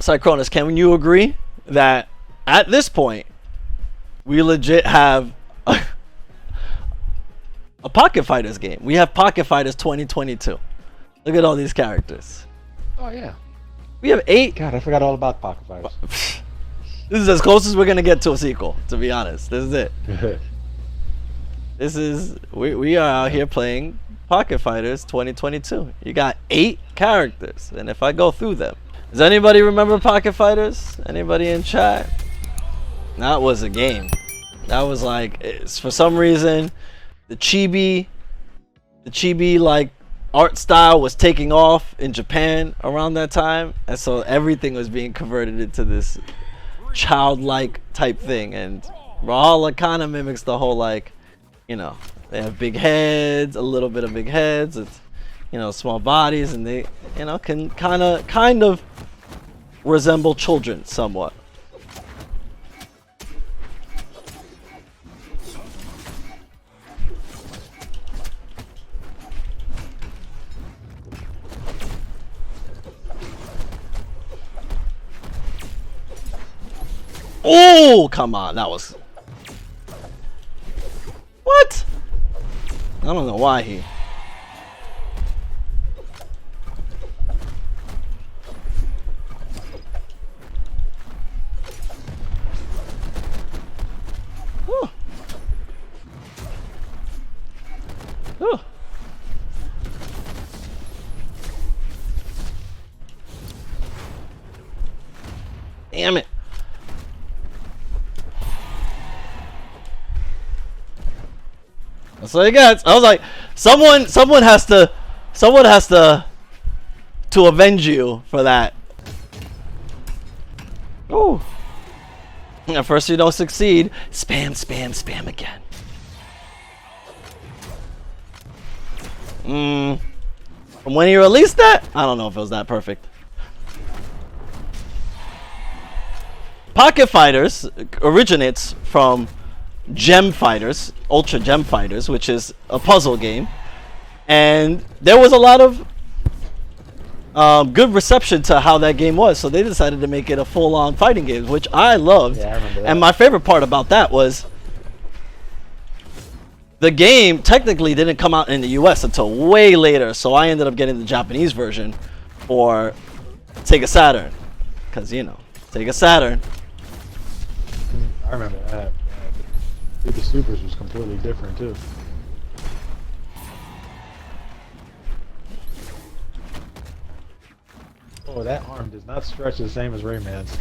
Cycronus, can you agree that at this point we legit have a Pocket Fighters game? We have Pocket Fighters 2022. Look at all these characters. Oh yeah. We have 8. God, I forgot all about Pocket Fighters. This is as close as we're gonna get to a sequel, to be honest. This is it. This is we are out here playing Pocket Fighters 2022. You got 8 characters, and if I go through them, does anybody remember Pocket Fighters? Anybody in chat? That was a game. That was like, for some reason, the chibi like art style was taking off in Japan around that time, and so everything was being converted into this childlike type thing. And Brawlhalla kind of mimics the whole, like, you know, they have big heads, a little bit of big heads. It's, you know, small bodies, and they, you know, can kind of resemble children somewhat. Oh, come on, that was... What? I don't know why he... Oh. Oh. Damn it. That's what he gets. I was like, someone has to avenge you for that. Oh. At first you don't succeed. Spam, spam, spam again. From when he released that, I don't know if it was that perfect. Pocket Fighters originates from Gem Fighters, Ultra Gem Fighters, which is a puzzle game, and there was a lot of good reception to how that game was, so they decided to make it a full-on fighting game, which I loved. Yeah, I remember that. And my favorite part about that was the game technically didn't come out in the US until way later, so I ended up getting the Japanese version for Sega Saturn, because, you know, Sega Saturn. I remember that. The Supers was completely different too. Oh, that arm does not stretch the same as Rayman's.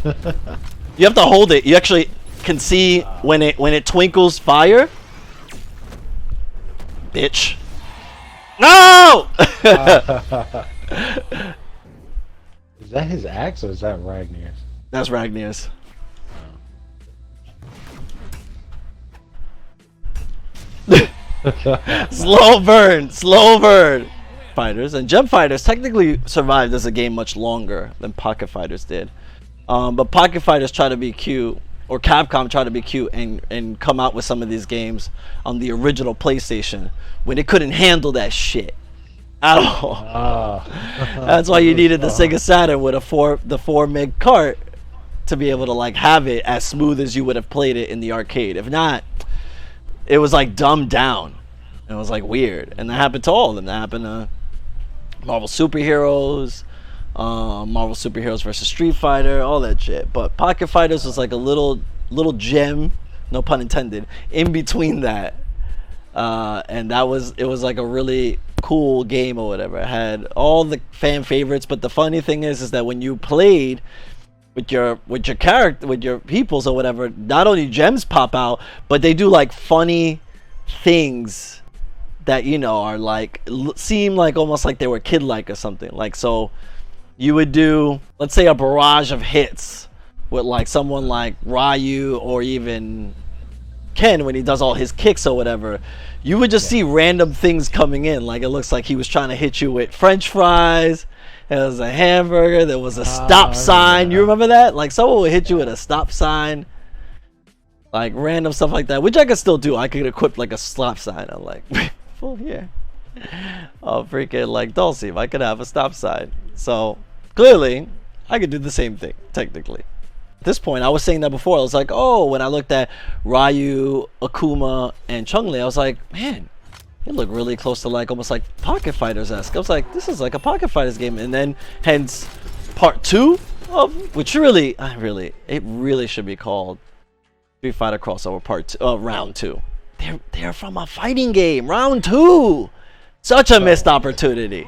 You have to hold it. You actually can see when it twinkles fire. Bitch. No! Is that his axe or is that Ragnar's? That's Ragnar's. Slow burn. Fighters and Gem Fighters technically survived as a game much longer than Pocket Fighters did. But Pocket Fighters try to be cute, or Capcom try to be cute and come out with some of these games on the original PlayStation when it couldn't handle that shit at all. That's why you needed the Sega Saturn with the 4 meg cart to be able to, like, have it as smooth as you would have played it in the arcade. If not, it was like dumbed down. It was like weird, and that happened to all of them. That happened to Marvel Superheroes, Marvel Superheroes versus Street Fighter, all that shit. But Pocket Fighters was like a little gem, no pun intended, in between that, and it was like a really cool game or whatever. It had all the fan favorites, but the funny thing is that when you played with your character, with your peoples or whatever, not only gems pop out, but they do like funny things that, you know, are like, seem like almost like they were kid-like or something. Like, so you would do, let's say, a barrage of hits with like someone like Ryu or even Ken when he does all his kicks or whatever. You would just see random things coming in. Like, it looks like he was trying to hit you with French fries. There was a hamburger. There was a stop sign. You remember that? Like, someone would hit you with a stop sign. Like, random stuff like that, which I could still do. I could equip like a stop sign. I'm like, full here. Oh, freaking like Dulcie, I could have a stop sign. So clearly I could do the same thing, technically. At this point, I was saying that before. I was like, oh, when I looked at Ryu, Akuma, and Chun-Li, I was like, man, they look really close to like almost like Pocket Fighters-esque. I was like, this is like a Pocket Fighters game. And then, hence, part 2 of, which really, it really should be called Street Fighter Crossover Round 2. They're from a fighting game, Round 2. Such a missed opportunity.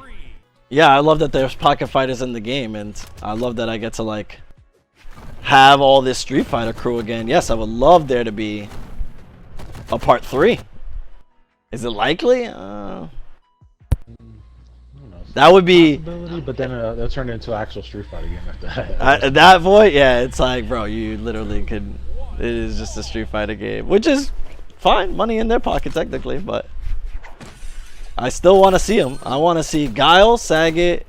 Yeah, I love that there's Pocket Fighters in the game, and I love that I get to like have all this Street Fighter crew again. Yes, I would love there to be a part 3. Is it likely? I don't know. That would be. But then they'll turn it into an actual Street Fighter game after that. At that point, yeah, it's like, bro, you literally could. It is just a Street Fighter game, which is fine, money in their pocket technically, but I still want to see them. I want to see Guile, Sagat,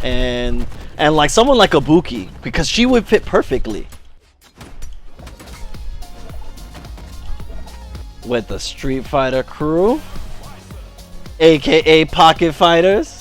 and like someone like Ibuki, because she would fit perfectly with the Street Fighter crew, aka Pocket Fighters.